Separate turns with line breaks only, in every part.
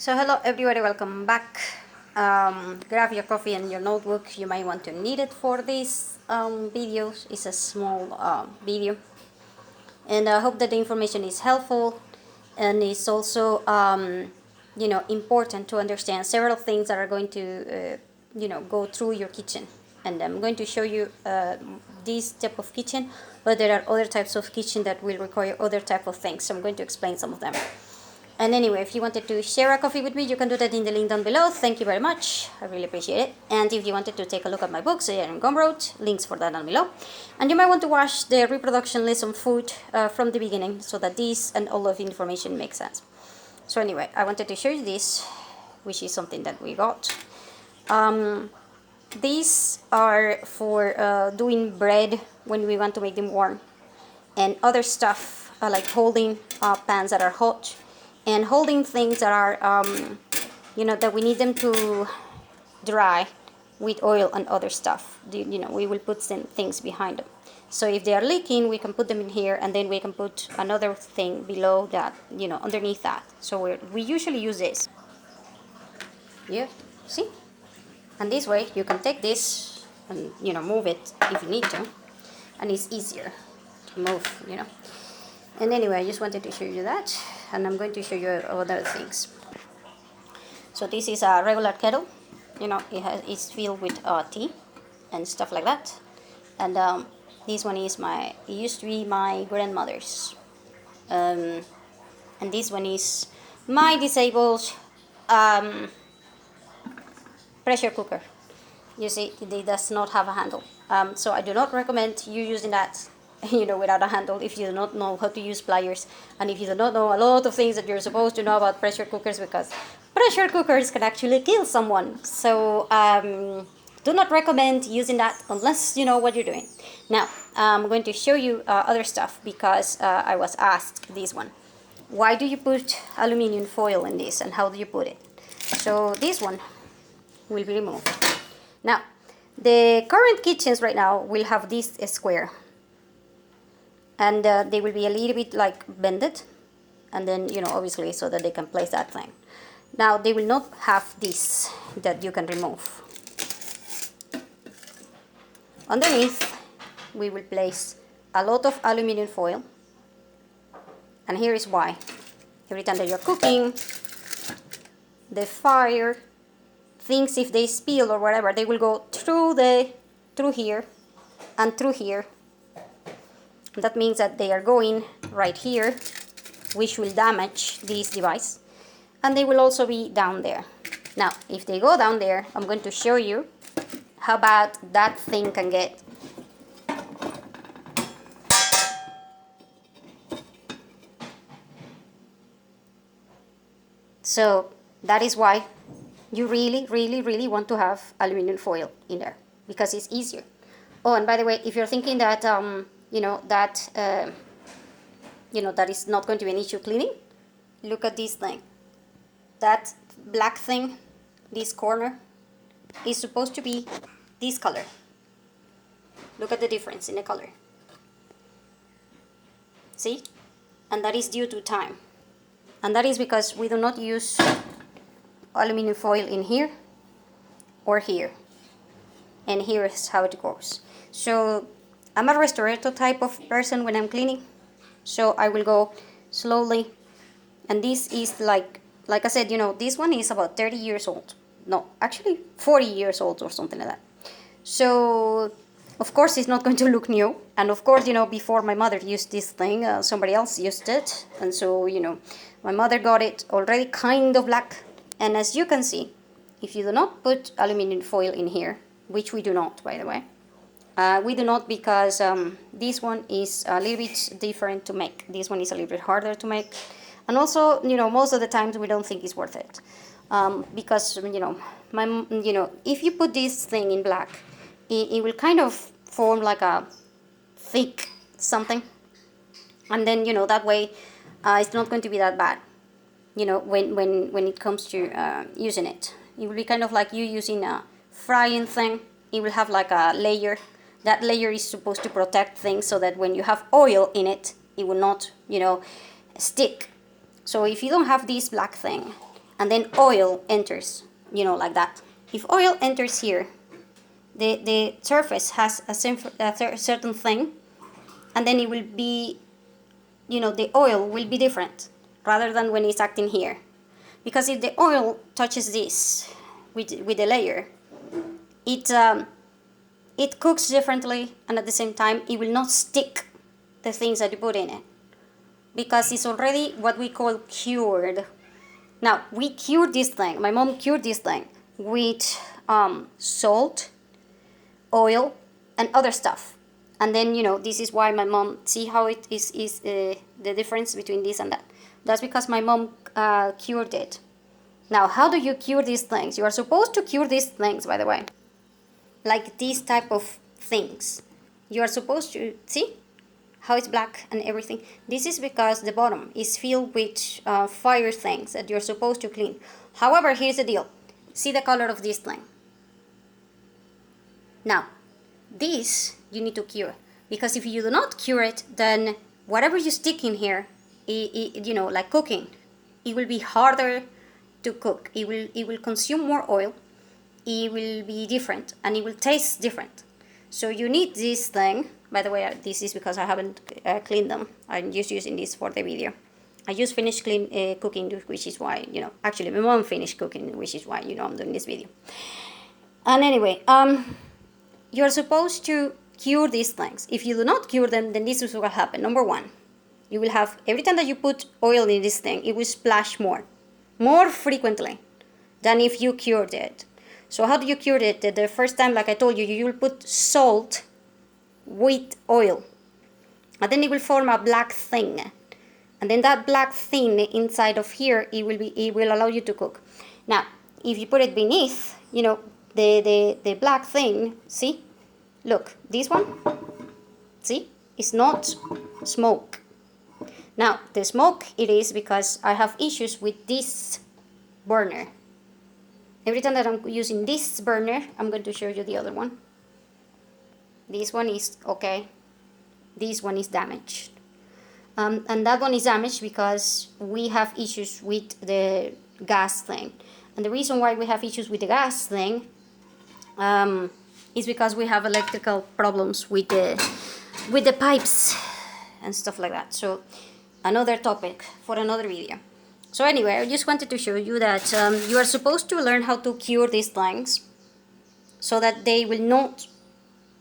So hello everybody, welcome back. Grab your coffee and your notebook. You might want to need it for this video. It's a small video, and I hope that the information is helpful, and it's also important to understand several things that are going to go through your kitchen. And I'm going to show you this type of kitchen, but there are other types of kitchen that will require other type of things. So I'm going to explain some of them. And anyway, if you wanted to share a coffee with me, you can do that in the link down below. Thank you very much. I really appreciate it. And if you wanted to take a look at my books, they are in Gumroad. Links for that down below. And you might want to watch the reproduction lesson food from the beginning so that this and all of the information makes sense. So anyway, I wanted to show you this, which is something that we got. These are for doing bread when we want to make them warm. And other stuff like holding pans that are hot. And holding things that are, that we need them to dry with oil and other stuff. We will put some things behind them. So if they are leaking, we can put them in here, and then we can put another thing below that, underneath that. So we usually use this. Yeah, see? And this way, you can take this and, move it if you need to. And it's easier to move, And anyway, I just wanted to show you that, and I'm going to show you other things. So this is a regular kettle, it's filled with tea and stuff like that. And this one is it used to be my grandmother's. And this one is my disabled pressure cooker. You see, it does not have a handle. So I do not recommend you using that without a handle if you do not know how to use pliers, and if you do not know a lot of things that you're supposed to know about pressure cookers, because pressure cookers can actually kill someone. So do not recommend using that unless you know what you're doing. Now I'm going to show you other stuff, because I was asked this one. Why do you put aluminum foil in this, and how do you put it? So this one will be removed. Now the current kitchens right now will have this square, and they will be a little bit like bended, and then obviously so that they can place that thing. Now they will not have this that you can remove. Underneath we will place a lot of aluminum foil, and here is why. Every time that you're cooking, the fire things, if they spill or whatever, they will go through here and through here. That means that they are going right here, which will damage this device, and they will also be down there. Now if they go down there, I'm going to show you how bad that thing can get. So that is why you really want to have aluminum foil in there, because it's easier. Oh, and by the way, if you're thinking that that is not going to be an issue cleaning, look at this thing. That black thing, this corner, is supposed to be this color. Look at the difference in the color. See? And that is due to time. And that is because we do not use aluminum foil in here or here. And here is how it goes. So I'm a restorator type of person when I'm cleaning. So I will go slowly. And this is like I said, this one is about 30 years old. No, actually 40 years old or something like that. So of course it's not going to look new. And of course, before my mother used this thing, somebody else used it. And so, my mother got it already kind of black. And as you can see, if you do not put aluminum foil in here, which we do not, by the way, we do not, because this one is a little bit different to make. This one is a little bit harder to make. And also, most of the times we don't think it's worth it. Because, if you put this thing in black, it will kind of form like a thick something. And then, that way, it's not going to be that bad, when it comes to using it. It will be kind of like you using a frying thing. It will have like a layer. That layer is supposed to protect things so that when you have oil in it, it will not, stick. So if you don't have this black thing, and then oil enters, you know, like that. If oil enters here, the surface has a certain thing, and then it will be, you know, the oil will be different rather than when it's acting here. Because if the oil touches this with the layer, it cooks differently, and at the same time it will not stick the things that you put in it, because it's already what we call cured. Now, we cured this thing, my mom cured this thing with salt, oil, and other stuff. And then, you know, this is why my mom, see how it is the difference between this and that. That's because my mom cured it. Now, how do you cure these things? You are supposed to cure these things, by the way, like these type of things. You are supposed to, see how it's black and everything? This is because the bottom is filled with fire things that you're supposed to clean. However, here's the deal. See the color of this thing. Now, this you need to cure, because if you do not cure it, then whatever you stick in here, you know, like cooking, it will be harder to cook. It will consume more oil. It will be different, and it will taste different. So you need this thing. By the way, this is because I haven't cleaned them. I'm just using this for the video. I just finished cooking, which is why, you know, actually my mom finished cooking, which is why, you know, I'm doing this video. And anyway, you're supposed to cure these things. If you do not cure them, then this is what will happen. Number one, you will have, every time that you put oil in this thing, it will splash more frequently than if you cured it. So how do you cure it? The first time, like I told you, you will put salt with oil, and then it will form a black thing, and then that black thing inside of here, it will allow you to cook. Now, if you put it beneath, you know, the black thing, see, look, this one, see, it's not smoke. Now, the smoke, it is because I have issues with this burner. Every time that I'm using this burner, I'm going to show you the other one. This one is okay. This one is damaged. And that one is damaged because we have issues with the gas thing. And the reason why we have issues with the gas thing is because we have electrical problems with the pipes and stuff like that. So another topic for another video. So anyway, I just wanted to show you that you are supposed to learn how to cure these things so that they will not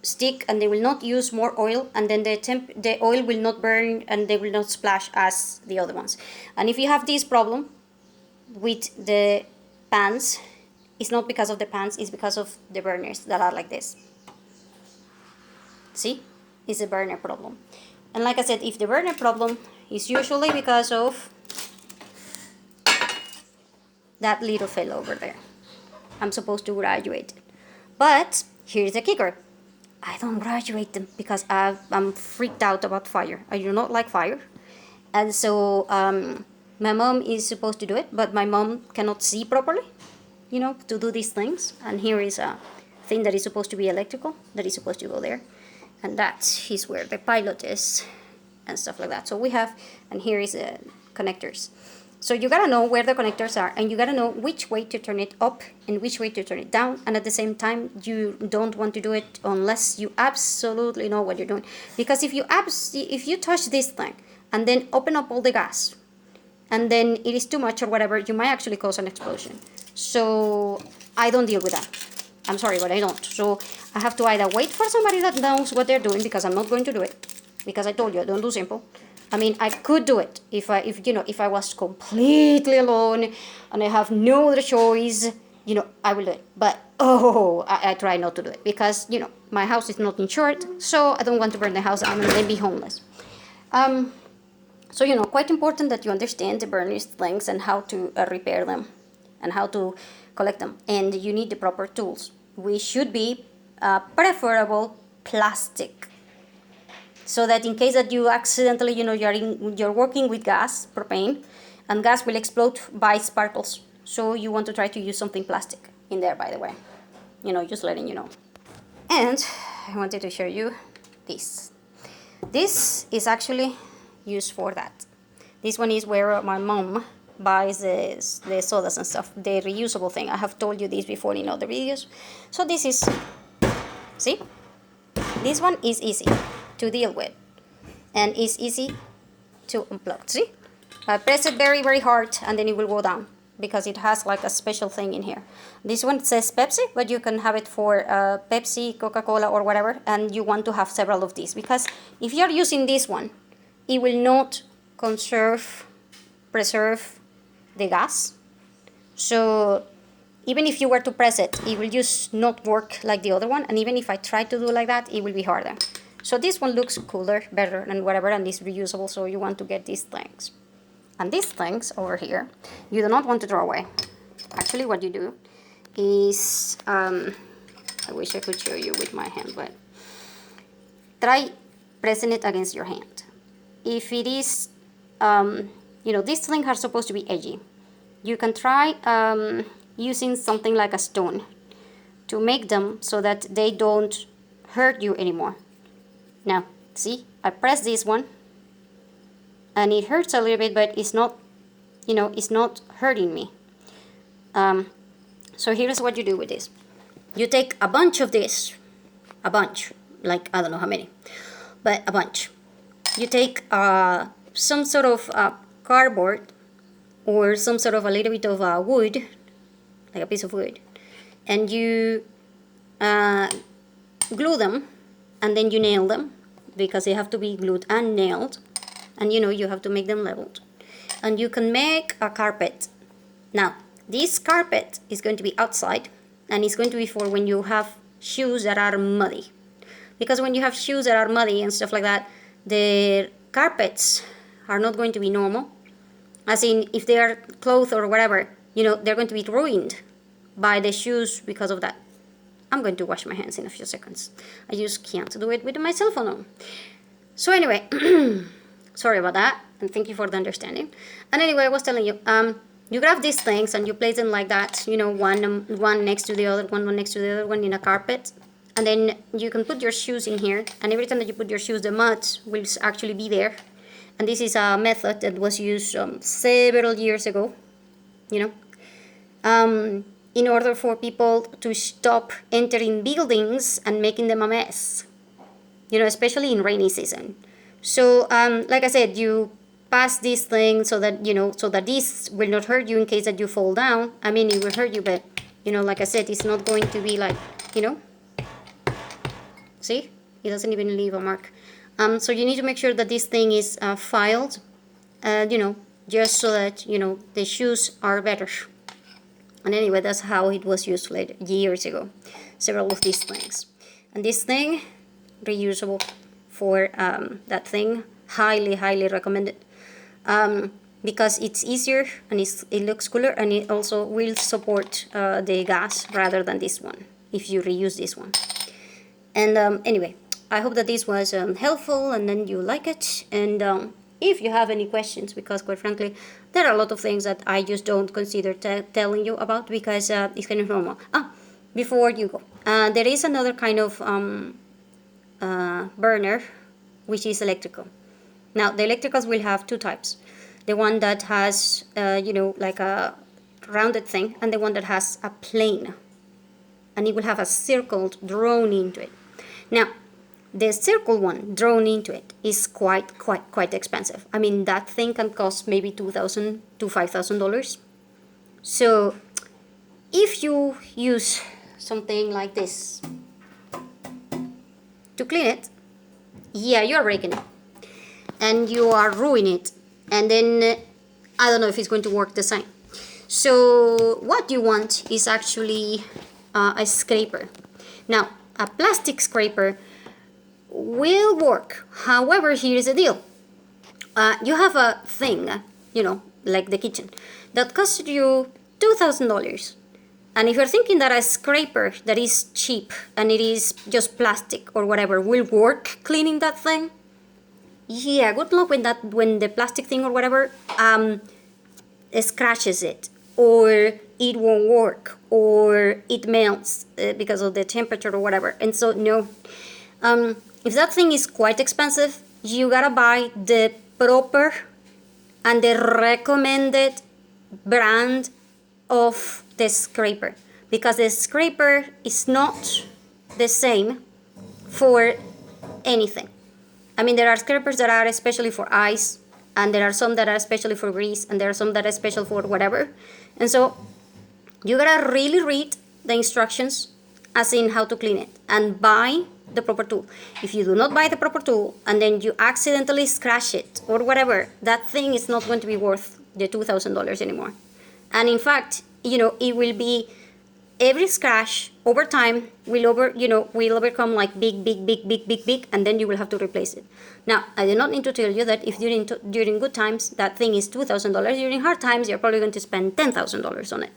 stick and they will not use more oil, and then the oil will not burn and they will not splash as the other ones. And if you have this problem with the pans, it's not because of the pans, it's because of the burners that are like this. See? It's a burner problem. And like I said, if the burner problem is usually because of that little fellow over there, I'm supposed to graduate. But here's the kicker. I don't graduate them because I'm freaked out about fire. I do not like fire. And so my mom is supposed to do it, but my mom cannot see properly, you know, to do these things. And here is a thing that is supposed to be electrical, that is supposed to go there. And that is where the pilot is and stuff like that. So we have, and here is the connectors. So you gotta know where the connectors are, and you gotta know which way to turn it up and which way to turn it down. And at the same time, you don't want to do it unless you absolutely know what you're doing. Because if you touch this thing and then open up all the gas, and then it is too much or whatever, you might actually cause an explosion. So I don't deal with that. I'm sorry, but I don't. So I have to either wait for somebody that knows what they're doing, because I'm not going to do it, because I told you I don't do simple. I mean, I could do it if I was completely alone and I have no other choice, you know, I will do it. But I try not to do it because, you know, my house is not insured, so I don't want to burn the house down and then be homeless. So, you know, quite important that you understand the burners things and how to repair them and how to collect them. And you need the proper tools. We should be preferable plastic, so that in case that you accidentally, you know, you're working with gas, propane, and gas will explode by sparkles. So you want to try to use something plastic in there, by the way. You know, just letting you know. And I wanted to show you this. This is actually used for that. This one is where my mom buys the sodas and stuff, the reusable thing. I have told you this before in other videos. So this is, see, this one is easy to deal with and is easy to unplug. See, I press it very, very hard and then it will go down because it has like a special thing in here. This one says Pepsi, but you can have it for Pepsi, Coca-Cola or whatever, and you want to have several of these because if you're using this one, it will not preserve the gas. So even if you were to press it, it will just not work like the other one, and even if I try to do like that, it will be harder. So this one looks cooler, better, and whatever, and is reusable, so you want to get these things. And these things over here, you do not want to throw away. Actually, what you do is, I wish I could show you with my hand, but try pressing it against your hand. If it is, you know, these things are supposed to be edgy. You can try using something like a stone to make them so that they don't hurt you anymore. Now, see, I press this one and it hurts a little bit, but it's not, you know, it's not hurting me. So here's what you do with this. You take a bunch of this, a bunch, like I don't know how many, but a bunch. You take some sort of cardboard or some sort of a little bit of wood, like a piece of wood, and you glue them, and then you nail them because they have to be glued and nailed, and you know you have to make them leveled, and you can make a carpet. Now this carpet is going to be outside, and it's going to be for when you have shoes that are muddy, because when you have shoes that are muddy and stuff like that, the carpets are not going to be normal, as in if they are clothes or whatever, you know, they're going to be ruined by the shoes because of that. I'm going to wash my hands in a few seconds. I just can't do it with my cell phone on. So anyway, sorry about that, and thank you for the understanding. And anyway, I was telling you, you grab these things and you place them like that, you know, one next to the other, one next to the other one in a carpet. And then you can put your shoes in here, and every time that you put your shoes, the mud will actually be there. And this is a method that was used several years ago, you know, in order for people to stop entering buildings and making them a mess, you know, especially in rainy season. So, like I said, you pass this thing so that, you know, so that this will not hurt you in case that you fall down. I mean, it will hurt you, but, you know, like I said, it's not going to be like, you know, see, it doesn't even leave a mark. So you need to make sure that this thing is filed, you know, just so that, you know, the shoes are better. And anyway, that's how it was used later, years ago. Several of these things. And this thing, reusable for that thing, highly, highly recommended. Because it's easier and it looks cooler, and it also will support the gas rather than this one, if you reuse this one. And anyway, I hope that this was helpful and then you like it. And if you have any questions, because quite frankly, there are a lot of things that I just don't consider telling you about because it's kind of normal. Before you go, there is another kind of burner, which is electrical. Now, the electricals will have two types. The one that has, you know, like a rounded thing, and the one that has a plane. And it will have a circle drawn into it. Now, the circle one drawn into it is quite expensive. I mean, that thing can cost maybe $2,000 to $5,000. So, if you use something like this to clean it, yeah, you're breaking it, and you are ruining it, and then I don't know if it's going to work the same. So, what you want is actually a scraper. Now, a plastic scraper will work. However, here's the deal. You have a thing, you know, like the kitchen, that costs you $2,000. And if you're thinking that a scraper that is cheap and it is just plastic or whatever will work cleaning that thing, yeah, good luck with that when the plastic thing or whatever scratches it, or it won't work, or it melts because of the temperature or whatever. And so, no. If that thing is quite expensive, you gotta buy the proper and the recommended brand of the scraper, because the scraper is not the same for anything. I mean, there are scrapers that are especially for ice, and there are some that are especially for grease, and there are some that are special for whatever. And so you gotta really read the instructions as in how to clean it and buy the proper tool. If you do not buy the proper tool and then you accidentally scratch it or whatever, that thing is not going to be worth the $2,000 anymore. And in fact, it will be, every scratch over time will overcome like big, and then you will have to replace it. Now, I do not need to tell you that if during good times that thing is $2,000, during hard times you're probably going to spend $10,000 on it.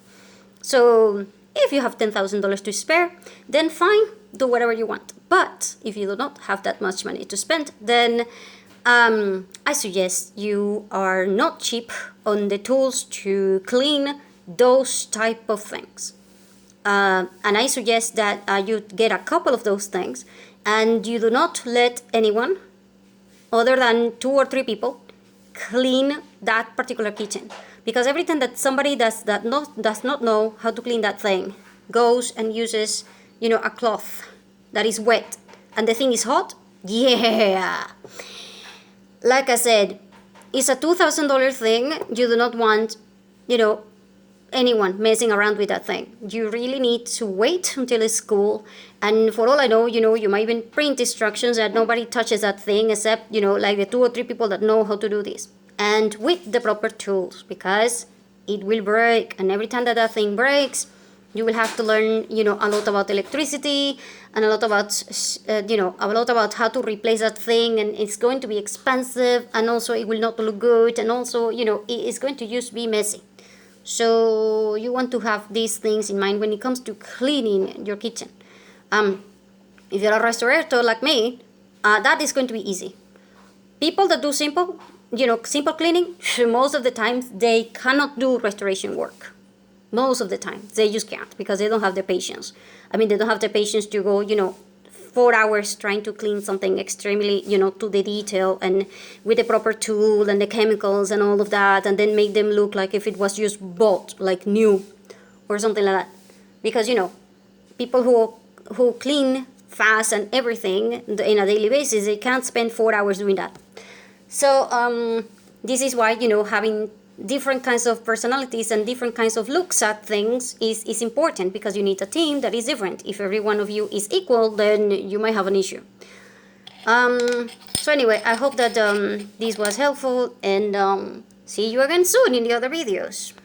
So if you have $10,000 to spare, then fine, do whatever you want. But if you do not have that much money to spend, then I suggest you are not cheap on the tools to clean those type of things. And I suggest that you get a couple of those things, and you do not let anyone other than 2 or 3 people clean that particular kitchen. Because every time that somebody does not know how to clean that thing, goes and uses, a cloth that is wet, and the thing is hot, yeah. Like I said, it's a $2,000 thing. You do not want, anyone messing around with that thing. You really need to wait until it's cool. And for all I know, you might even print instructions that nobody touches that thing except, like the 2 or 3 people that know how to do this. And with the proper tools, because it will break. And every time that thing breaks, you will have to learn, a lot about electricity and a lot about how to replace that thing. And it's going to be expensive, and also it will not look good. And also, it's going to just be messy. So you want to have these things in mind when it comes to cleaning your kitchen. If you're a restaurateur like me, that is going to be easy. People that do simple cleaning, most of the time they cannot do restoration work. Most of the time they just can't, because they don't have the patience. I mean, they don't have the patience to go, 4 hours trying to clean something extremely, to the detail and with the proper tool and the chemicals and all of that, and then make them look like if it was just bought, like new or something like that. Because, people who clean fast and everything in a daily basis, they can't spend 4 hours doing that. So this is why, having different kinds of personalities and different kinds of looks at things is important, because you need a team that is different. If every one of you is equal, then you might have an issue. So anyway, I hope that this was helpful, and see you again soon in the other videos.